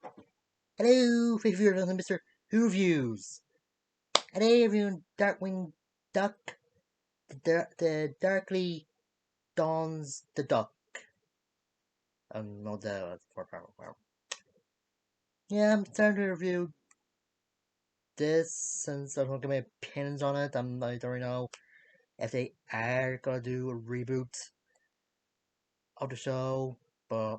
Hello, thank you for listening to Mr. Who Views. Today, reviewing Darkwing Duck, the Darkly Dawns the Duck. No, the yeah, I'm starting to review this since I'm going to get my opinions on it. I don't know if they are gonna do a reboot of the show, but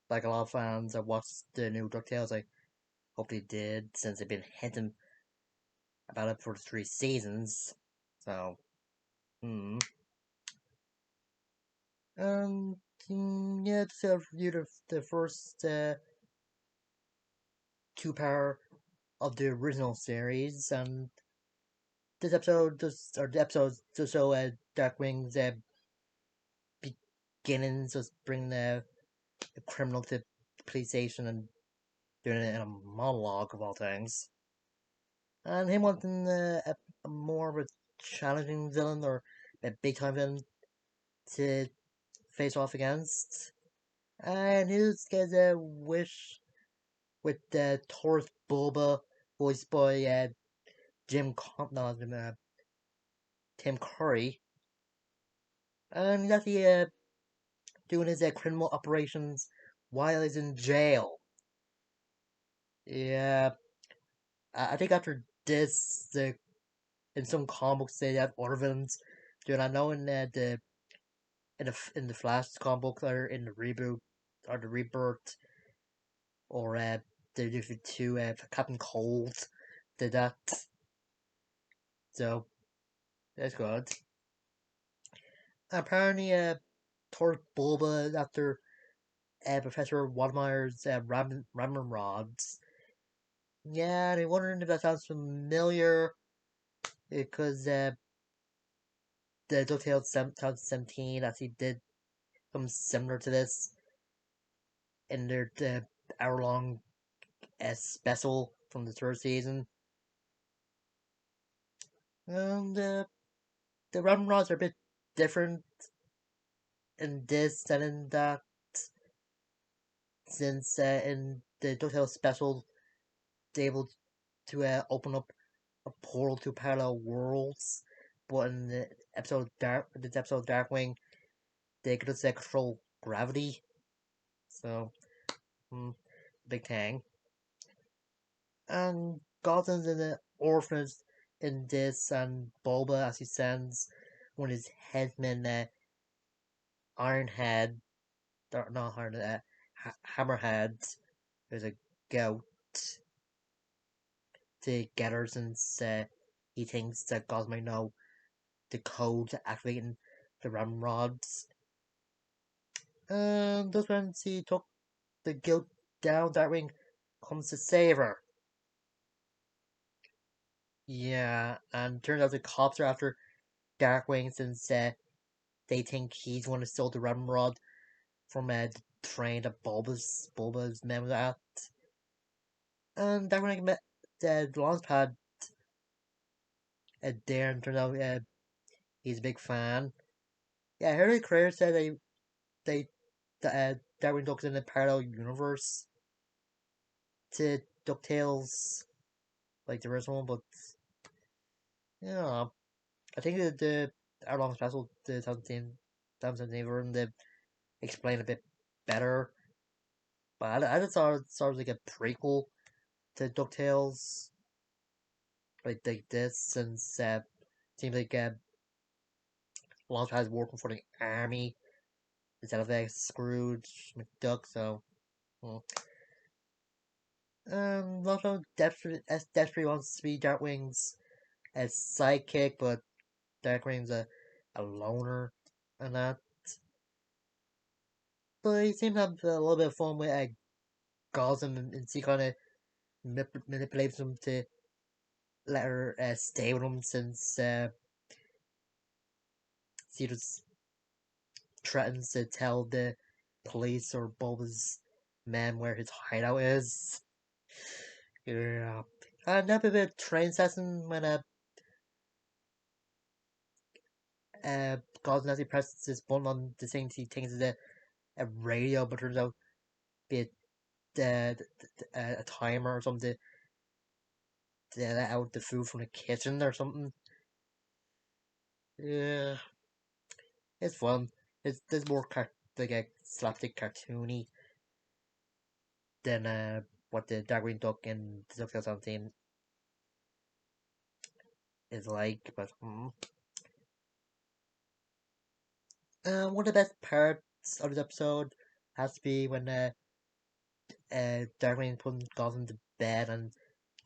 like a lot of fans that watched the new DuckTales, I hope they did since they've been hinting about it for the 3 seasons. So, hmm. Um, yeah, to review the first two-part of the original series, and this episode just or the episodes to show Darkwing's beginnings, just bringing a criminal to the police station and doing it in a monologue of all things, and him wanting a more of a challenging villain or a big-time villain to face off against, and his gets a wish with Taurus Bulba, voiced by Tim Curry, and he's actually doing his criminal operations while he's in jail. Yeah, I think after this, in some comic books they have other villains doing. I know in the Flash comic book or in the reboot or the rebirth or the different two Captain Cold did that, so that's good. Apparently, Taurus Bulba after Professor Wadmeyer's ramen rods. Yeah, and I'm wondering if that sounds familiar because the DuckTales 2017 actually did something similar to this in their hour long special from the third season. And the ramen rods are a bit different in this than in that, since in the DuckTales special, they're able to open up a portal to parallel worlds. But in this episode of Darkwing, they could just control gravity. So, big thing. And Gotham's in the orphanage in this, and Bulba, as he sends one of his headmen, Ironhead, or not Ironhead, Hammerhead, there's a goat together since he thinks that God might know the code to activating the ramrods. And just when she took the guilt down, Darkwing comes to save her. Yeah, and turns out the cops are after Darkwing since they think he's one who stole the ramrod from the train that Bulba's men was at. And Darkwing met the launch pad there, and turns out he's a big fan. Yeah, I heard the creator said they Darwin Duck's in a parallel universe to DuckTales, like the original one, but yeah, I think the Hour Long Special, the 2017 version, they explain a bit better. But I just saw it sort of like a prequel to DuckTales, like this, since seems like Launchpad is working for the army instead of Scrooge McDuck, so. Well. Also, Desperate wants to be Darkwing's sidekick, but Darkwing's a loner and that. But he seems to have a little bit of fun with Gotham, and she kind of manipulates him to let her stay with him, since she just threatens to tell the police or Bulba's men where his hideout is. Yeah. And that bit of a train session when Gotham as he presses this button on the thing he thinks is a radio, but turns out to be a a timer or something to let out the food from the kitchen or something. Yeah, it's fun. It's more like a slapstick cartoony than what the Darkwing Duck and the Duck is like. But one of the best parts of this episode has to be when Darkwing goes into bed and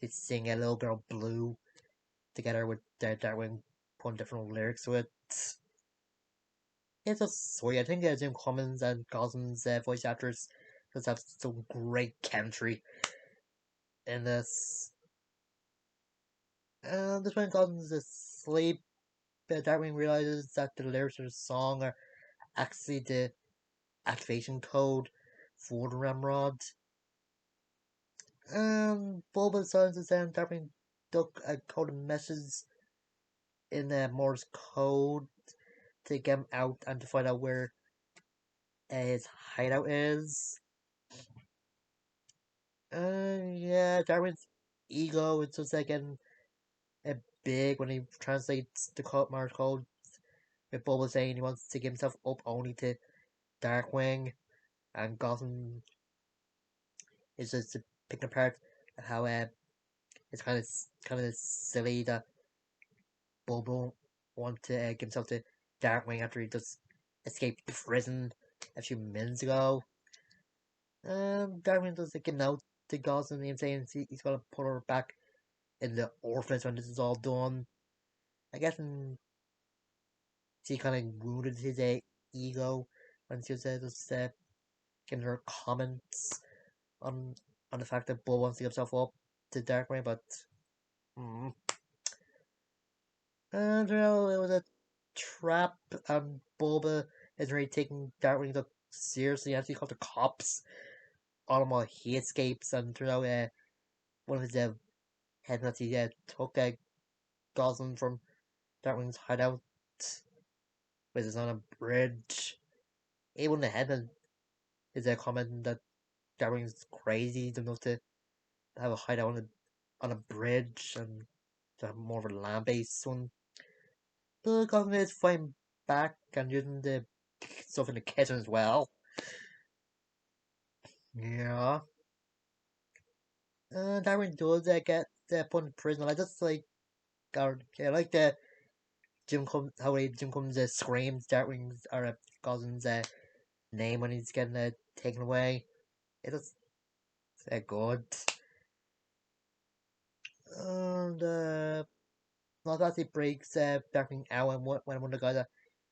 they sing a little girl blue together with Darkwing putting different lyrics to it. It's just sweet. I think Jim Cummins and Gosling's voice actors just have some great chemistry in this. This when Gosling's asleep, Darkwing realizes that the lyrics of the song are actually the activation code for the Ramrod. Bulba decides to send Darkwing Duck a coded message in Morse code to get him out and to find out where his hideout is. Yeah, Darwin's ego is just like getting big when he translates the Morse code. With Bulba saying he wants to give himself up only to Darkwing, and Gotham is just picking apart how it's kind of silly that Bulba wants to give himself to Darkwing after he just escaped prison a few minutes ago. Darwin does get out to Goslin and saying he's gonna put her back in the orphanage when this is all done. I guess she kind of wounded his ego when she was just giving her comments on on the fact that Bull wants to give himself up to Darkwing, but mm, and it was a trap, and Bulba is really taking Darkwing up seriously. Actually, called the cops on him while he escapes, and throughout one of his head that he took Goslin from Darkwing's hideout, which is on a bridge. Even the head is a comment that Darwin's crazy enough to have a hideout on a bridge and to have more of a land based one. But Goslin is fighting back and using the stuff in the kitchen as well. Yeah. Darwin does get put in prison. I just like, I like the how Jim comes screams Darwin's or Goslin's name when he's getting taken away. It is good. And not that he breaks Darkwing out and when one of the guys that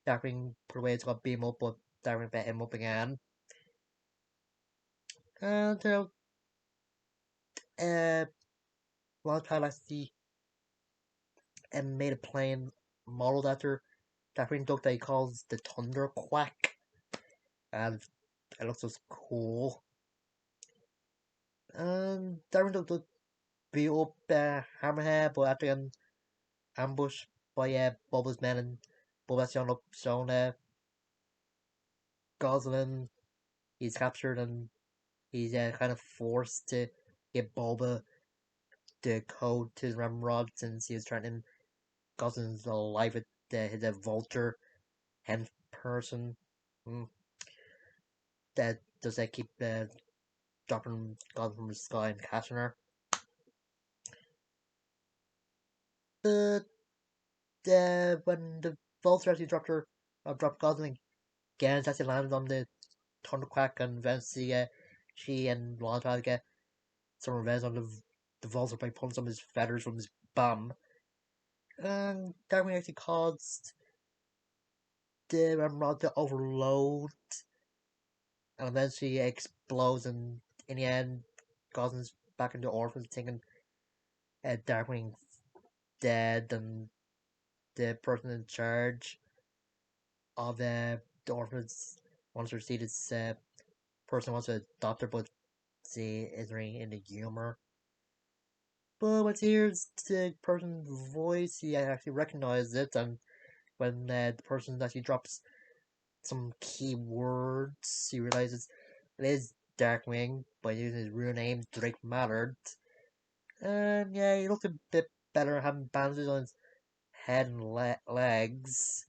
Darkwing put away is gonna beat him up, but Darkwing bet him up again. And uh, Long Child actually made a plane modeled after Darkwing Duck that he calls the Thunder Quack, and it looks just cool. And Darkwing Duck does beat up Hammerhead, but after getting ambushed by Bubba's men and Bubba's shown Goslin, he's captured and he's kind of forced to give Boba the code to his Ramrod since he was threatening Goslin's life with his vulture hen person. Mm. That does that keep dropping Goslin from the sky and catching her. But when the vulture actually dropped Goslin again, it actually landed on the Thunderquack and eventually she and Lana get some revenge on the vulture by pulling some of his feathers from his bum. And Darwin actually caused the Ramrod to overload and eventually explodes, and in the end, Gosling's back in the orphanage thinking Darkwing's dead, and the person in charge of the orphanage wants to see this person wants to adopt her, but she isn't really in the humor. But when he hears the person's voice, he actually recognizes it, and when the person actually drops some key words, he realizes it is Darkwing, by using his real name, Drake Mallard. And yeah, he looked a bit better having bandages on his head and legs.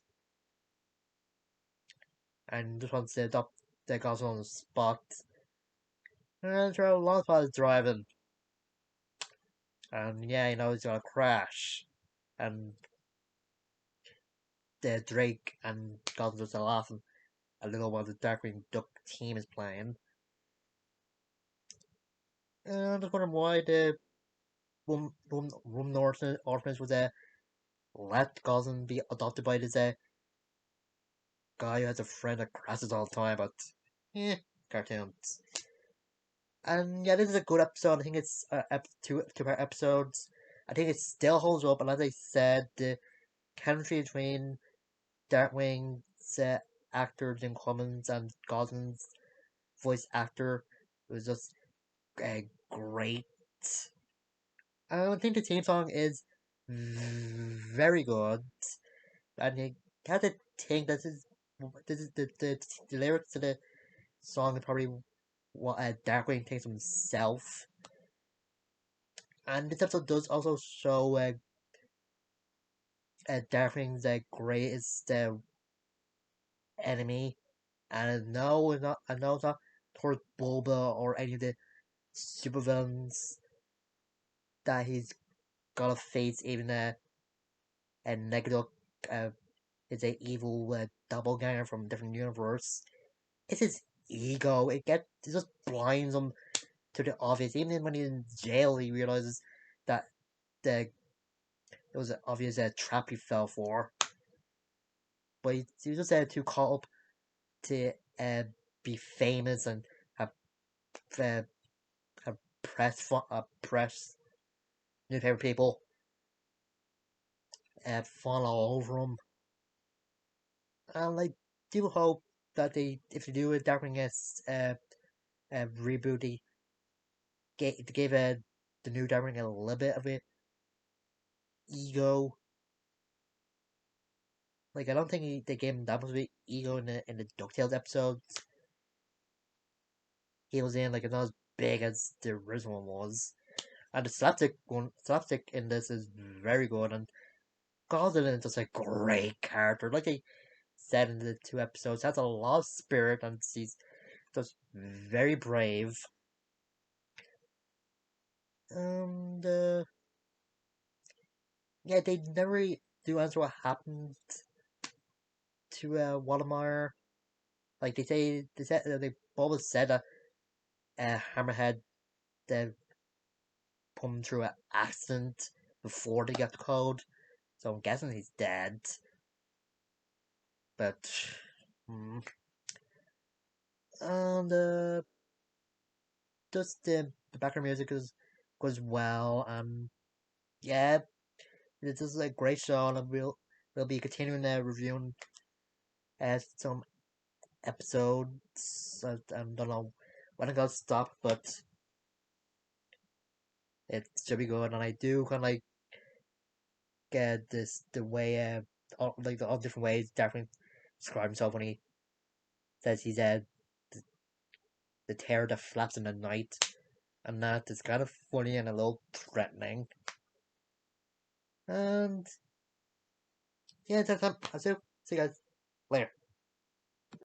And just wants to adopt the guys on the spot. And through a lot of driving. And yeah, he's gonna crash. And the Drake and Gotham just laughing a little while the Darkwing Duck team is playing. And I'm just wondering why the Rum orphanage was let Gotham be adopted by this guy who has a friend that crashes all the time, but cartoons. And yeah, this is a good episode. I think it's two part episodes. I think it still holds up, and as I said, the chemistry between Darkwing's actor Jim Clemens and Goslin's voice actor was just great. I think the theme song is very good. And you have to think this is the lyrics to the song is probably what Darkwing thinks of himself. And this episode does also show Darkwing's greatest enemy. And no, I know it's not towards Bulba or any of the supervillains that he's gotta face, even a negative uh, is a evil doppelganger from a different universe. It's his ego. It just blinds him to the obvious. Even when he's in jail, he realizes that the it was an obvious trap he fell for. But he was just too caught up to be famous and have uh, press newspaper people fall all over him. And I do hope that if they do a Darkwing reboot, they gave the new Darkwing a little bit of it ego. Like I don't think they gave him that much of an ego in the Ducktales episodes he was in. Like it's not as big as the original one was. And the slapstick in this is very good, and Gordon is just a great character. Like I said in the two episodes, has a lot of spirit, and he's just very brave. And yeah, they never really do answer what happened to Waldemar. Like they both said that Hammerhead put him through an accident before they got the code. So I'm guessing he's dead. But mm, and just the background music is goes well. Yeah, this is a great show, and we'll be continuing reviewing some episodes. I don't know when I'm gonna stop, but it should be good. And I do kind of like get the way all different ways definitely describe himself when he says he's the, the terror that flaps in the night, and that is kind of funny and a little threatening. And yeah, that's it. See you guys.